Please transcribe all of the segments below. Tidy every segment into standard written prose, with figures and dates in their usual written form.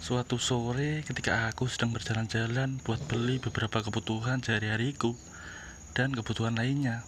Suatu sore ketika aku sedang berjalan-jalan buat beli beberapa kebutuhan sehari-hariku dan kebutuhan lainnya.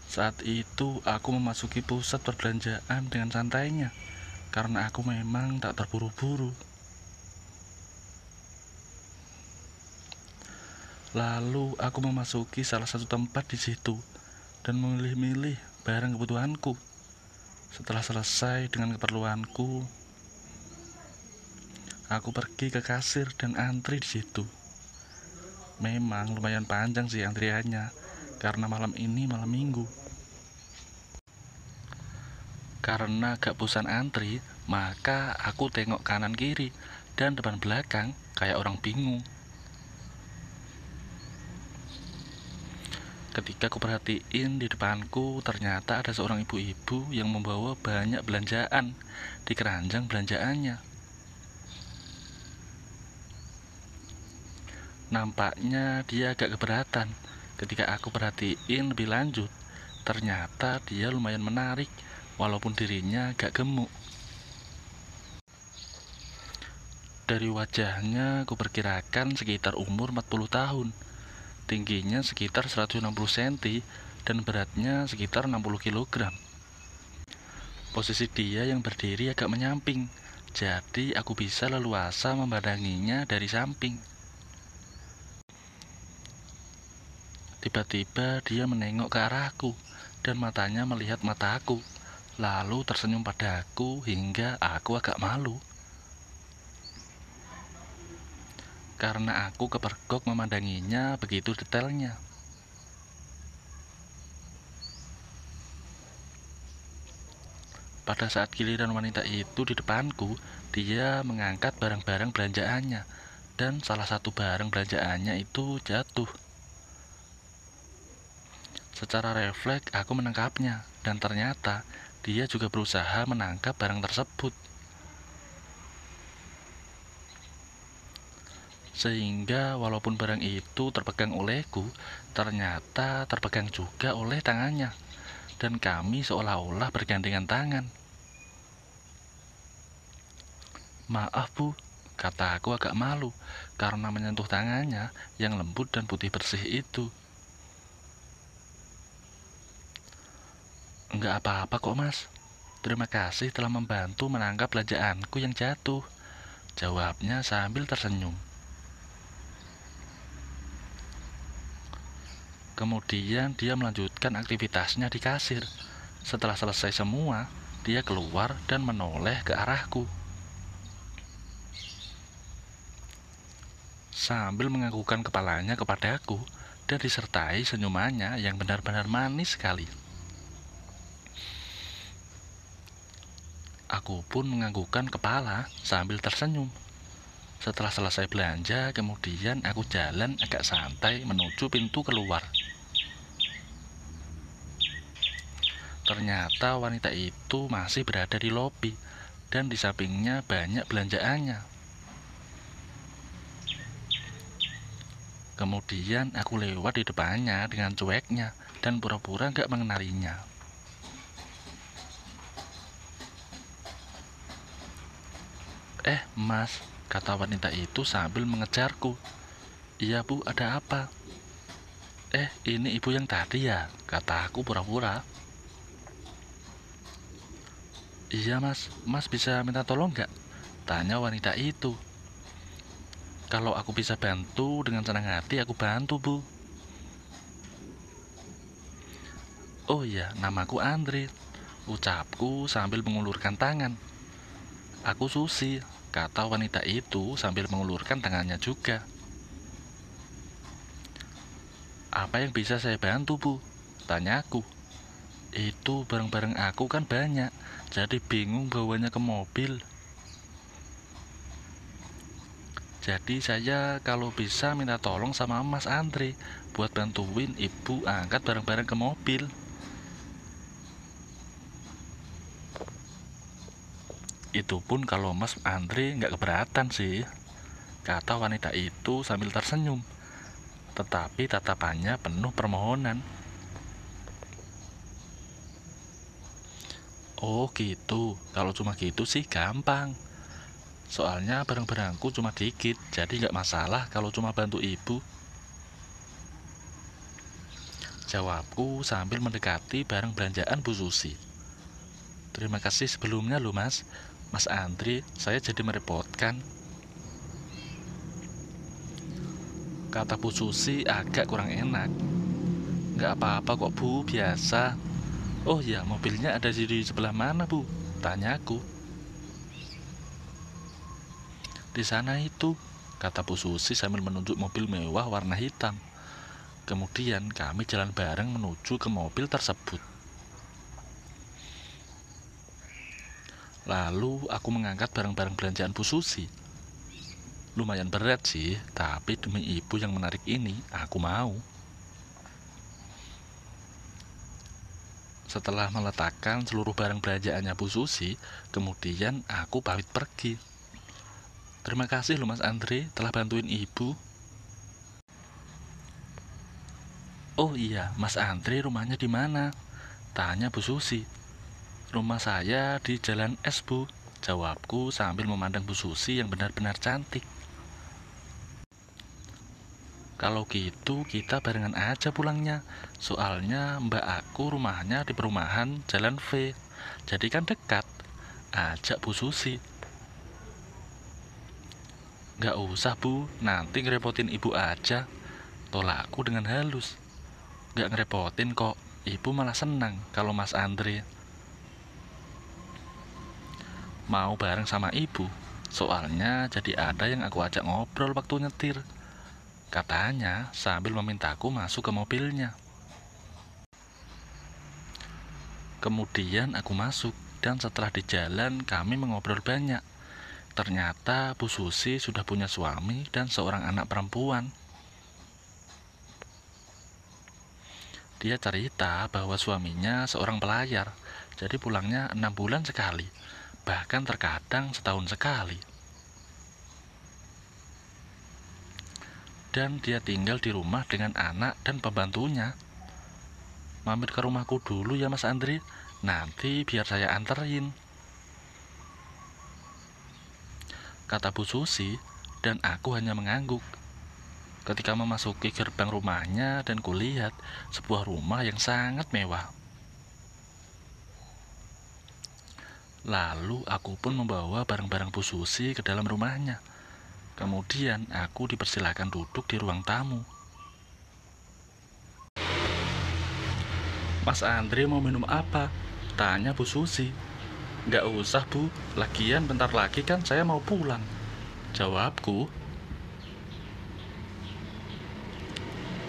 Saat itu aku memasuki pusat perbelanjaan dengan santainya karena aku memang tak terburu-buru. Lalu aku memasuki salah satu tempat di situ dan memilih-milih barang kebutuhanku. Setelah selesai dengan keperluanku, aku pergi ke kasir dan antri di situ. Memang lumayan panjang sih antriannya karena malam ini malam minggu. Karena gak bosan antri, maka aku tengok kanan kiri dan depan belakang kayak orang bingung. Ketika aku perhatiin di depanku, ternyata ada seorang ibu-ibu yang membawa banyak belanjaan di keranjang belanjaannya. Nampaknya dia agak keberatan. Ketika aku perhatiin lebih lanjut, ternyata dia lumayan menarik walaupun dirinya agak gemuk. Dari wajahnya aku perkirakan sekitar umur 40 tahun. Tingginya sekitar 160 cm dan beratnya sekitar 60 kg. Posisi dia yang berdiri agak menyamping, jadi aku bisa leluasa memandanginya dari samping. Tiba-tiba dia menengok ke arahku dan matanya melihat mataku, lalu tersenyum padaku hingga aku agak malu. Karena aku kepergok memandanginya begitu detailnya. Pada saat giliran wanita itu di depanku, dia mengangkat barang-barang belanjaannya dan salah satu barang belanjaannya itu jatuh. Secara refleks aku menangkapnya dan ternyata dia juga berusaha menangkap barang tersebut. Sehingga walaupun barang itu terpegang olehku, ternyata terpegang juga oleh tangannya dan kami seolah-olah bergandengan tangan. "Maaf bu," kata aku agak malu karena menyentuh tangannya yang lembut dan putih bersih itu. "Enggak apa-apa kok mas, terima kasih telah membantu menangkap belanjaanku yang jatuh," jawabnya sambil tersenyum. Kemudian dia melanjutkan aktivitasnya di kasir. Setelah selesai semua, dia keluar dan menoleh ke arahku sambil menganggukkan kepalanya kepadaku dan disertai senyumannya yang benar-benar manis sekali. Aku pun menganggukkan kepala sambil tersenyum. Setelah selesai belanja, kemudian aku jalan agak santai menuju pintu keluar. Ternyata wanita itu masih berada di lobi dan di sampingnya banyak belanjaannya. Kemudian aku lewat di depannya dengan cueknya dan pura-pura gak mengenalinya. Mas," kata wanita itu sambil mengejarku. "Iya bu, ada apa?" Ini ibu yang tadi ya?" kata aku pura-pura. "Iya mas bisa minta tolong gak?" tanya wanita itu. "Kalau aku bisa bantu dengan senang hati aku bantu bu." "Oh iya, namaku Andre," ucapku sambil mengulurkan tangan. "Aku Susi," kata wanita itu sambil mengulurkan tangannya juga. "Apa yang bisa saya bantu bu?" tanyaku. "Itu barang-barang aku kan banyak, jadi bingung bawanya ke mobil. Jadi saya kalau bisa minta tolong sama Mas Andre buat bantuin ibu angkat barang-barang ke mobil." "Itu pun kalau Mas Andre nggak keberatan sih," kata wanita itu sambil tersenyum, tetapi tatapannya penuh permohonan. Oh gitu, kalau cuma gitu sih gampang. Soalnya barang-barangku cuma dikit, jadi nggak masalah kalau cuma bantu ibu. Jawabku sambil mendekati barang belanjaan Bu Susi. Terima kasih sebelumnya loh mas. Mas Andri, saya jadi merepotkan. Kata Bu Susi agak kurang enak. Nggak apa-apa kok Bu, biasa. Oh ya, mobilnya ada di sebelah mana Bu? Tanyaku. Di sana itu, kata Bu Susi sambil menunjuk mobil mewah warna hitam. Kemudian kami jalan bareng menuju ke mobil tersebut. Lalu aku mengangkat barang-barang belanjaan Bu Susi. Lumayan berat sih, tapi demi ibu yang menarik ini, aku mau. Setelah meletakkan seluruh barang belanjaannya Bu Susi, kemudian aku pamit pergi. Terima kasih loh Mas Andre telah bantuin ibu. Oh iya, Mas Andre rumahnya di mana? Tanya Bu Susi. Rumah saya di Jalan S, Bu. Jawabku sambil memandang Bu Susi yang benar-benar cantik. Kalau gitu kita barengan aja pulangnya. Soalnya mbak aku rumahnya di perumahan Jalan V. Jadi kan dekat. Ajak Bu Susi. Gak usah Bu, nanti ngerepotin ibu aja. Tolakku dengan halus. Gak ngerepotin kok. Ibu malah senang kalau Mas Andre mau bareng sama ibu. Soalnya jadi ada yang aku ajak ngobrol waktu nyetir. Katanya sambil memintaku masuk ke mobilnya. Kemudian aku masuk dan setelah di jalan kami mengobrol banyak. Ternyata Bu Susi sudah punya suami dan seorang anak perempuan. Dia cerita bahwa suaminya seorang pelayar, jadi pulangnya 6 bulan sekali, bahkan terkadang setahun sekali. Dan dia tinggal di rumah dengan anak dan pembantunya. Mampir ke rumahku dulu ya Mas Andri, nanti biar saya anterin, kata Bu Susi, dan aku hanya mengangguk. Ketika memasuki gerbang rumahnya dan kulihat sebuah rumah yang sangat mewah. Lalu aku pun membawa barang-barang Bu Susi ke dalam rumahnya. Kemudian aku dipersilakan duduk di ruang tamu. Mas Andre mau minum apa? Tanya Bu Susi. Gak usah Bu, lagian bentar lagi kan saya mau pulang, jawabku.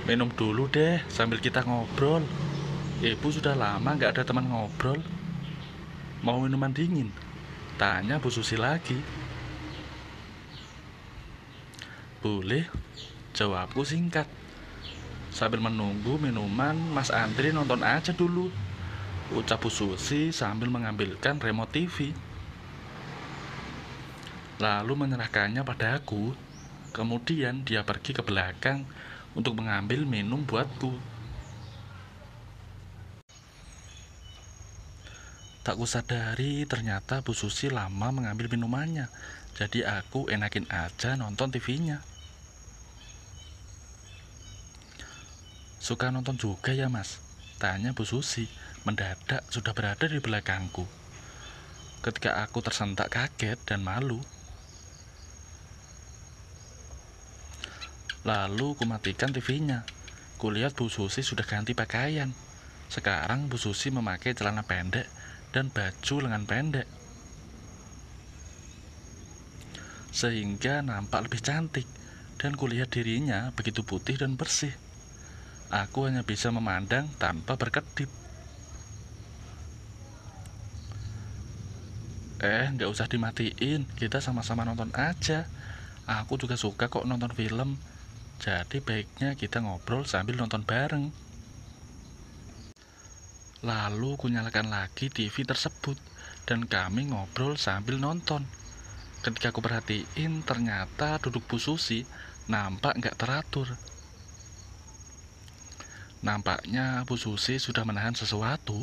Minum dulu deh sambil kita ngobrol. Ibu sudah lama gak ada teman ngobrol. Mau minuman dingin? Tanya Bu Susi lagi. Boleh, jawabku singkat. Sambil menunggu minuman, Mas Andri nonton aja dulu, ucap Bu Susi sambil mengambilkan remote TV. Lalu menyerahkannya padaku. Kemudian dia pergi ke belakang untuk mengambil minum buatku. Tak kusadari ternyata Bu Susi lama mengambil minumannya. Jadi aku enakin aja nonton TV-nya. Suka nonton juga ya Mas? Tanya Bu Susi, mendadak sudah berada di belakangku. Ketika aku tersentak kaget dan malu. Lalu kumatikan TV-nya. Kulihat Bu Susi sudah ganti pakaian. Sekarang Bu Susi memakai celana pendek dan baju lengan pendek, sehingga nampak lebih cantik. Dan kulihat dirinya begitu putih dan bersih. Aku hanya bisa memandang tanpa berkedip. Gak usah dimatiin, kita sama-sama nonton aja. Aku juga suka kok nonton film. Jadi baiknya kita ngobrol sambil nonton bareng. Lalu kunyalakan lagi TV tersebut dan kami ngobrol sambil nonton. Ketika aku perhatiin, ternyata duduk Bu Susi nampak gak teratur. Nampaknya Bu Susi sudah menahan sesuatu.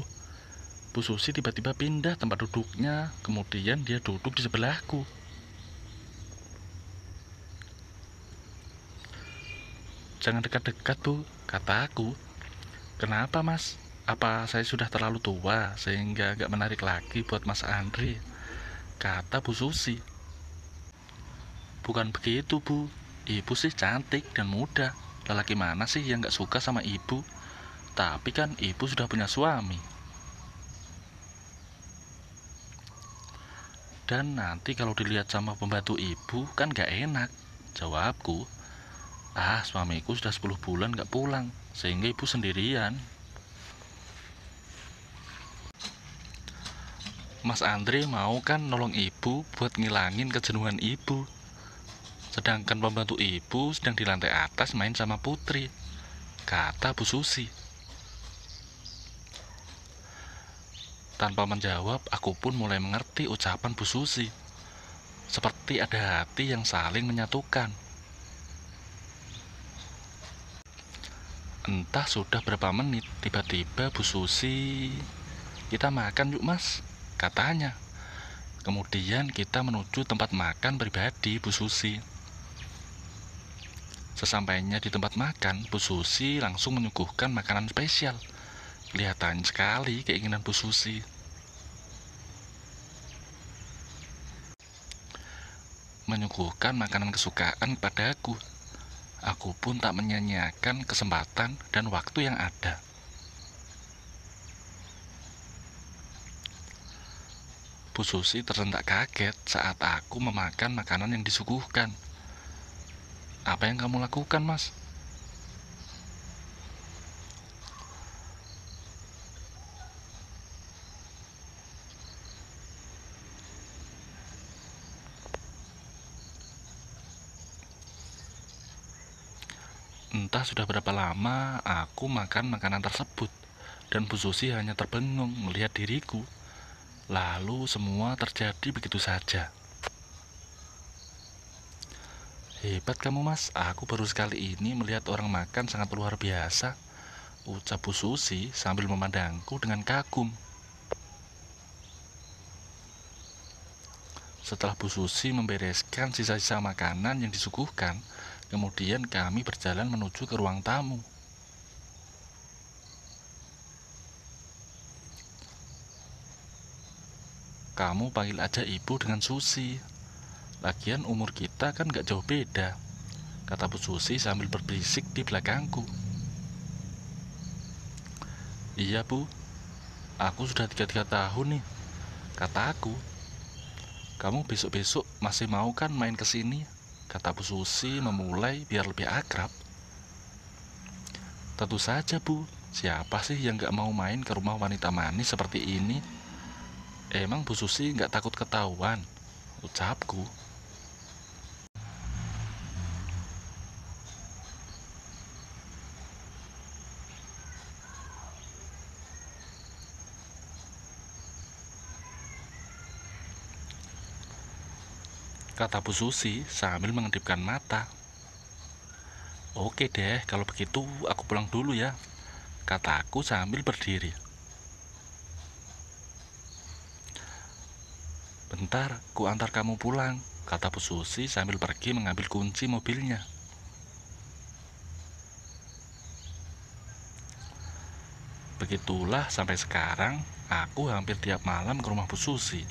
Bu Susi tiba-tiba pindah tempat duduknya, kemudian dia duduk di sebelahku. "Jangan dekat-dekat, Bu," kataku. "Kenapa, Mas? Apa saya sudah terlalu tua sehingga gak menarik lagi buat Mas Andre?" kata Bu Susi. "Bukan begitu, Bu. Ibu sih cantik dan muda. Lelaki mana sih yang gak suka sama ibu? Tapi kan ibu sudah punya suami. Dan nanti kalau dilihat sama pembantu ibu kan gak enak," jawabku. Suamiku sudah 10 bulan gak pulang, sehingga ibu sendirian." "Mas Andre mau kan nolong ibu buat ngilangin kejenuhan ibu. Sedangkan pembantu ibu sedang di lantai atas main sama Putri," kata Bu Susi. Tanpa menjawab, aku pun mulai mengerti ucapan Bu Susi. Seperti ada hati yang saling menyatukan. Entah sudah berapa menit, tiba-tiba Bu Susi, "Kita makan yuk, Mas," katanya. Kemudian kita menuju tempat makan pribadi Bu Susi. Sesampainya di tempat makan, Bu Susi langsung menyuguhkan makanan spesial. Kelihatan sekali keinginan Bu Susi. Menyuguhkan makanan kesukaan padaku. Aku pun tak menyia-nyiakan kesempatan dan waktu yang ada. Bu Susi tersentak kaget saat aku memakan makanan yang disuguhkan. "Apa yang kamu lakukan, Mas?" Entah sudah berapa lama aku makan makanan tersebut, dan Bu Susi hanya terbengung melihat diriku. Lalu semua terjadi begitu saja. "Hebat kamu, Mas, aku baru sekali ini melihat orang makan sangat luar biasa," ucap Bu Susi sambil memandangku dengan kagum. Setelah Bu Susi membereskan sisa-sisa makanan yang disuguhkan, kemudian kami berjalan menuju ke ruang tamu. "Kamu panggil aja ibu dengan Susi. Lagian umur kita kan gak jauh beda," kata Bu Susi sambil berbisik di belakangku. "Iya, Bu. Aku sudah 33 tahun nih," kataku. "Kamu besok-besok masih mau kan main ke sini?" kata Bu Susi memulai biar lebih akrab. "Tentu saja, Bu. Siapa sih yang gak mau main ke rumah wanita manis seperti ini? Emang Bu Susi gak takut ketahuan?" ucapku. Kata Bu Susi sambil mengedipkan mata. "Oke deh, kalau begitu aku pulang dulu ya," kataku sambil berdiri. "Bentar, ku antar kamu pulang," kata Bu Susi sambil pergi mengambil kunci mobilnya. Begitulah sampai sekarang, aku hampir tiap malam ke rumah Bu Susi.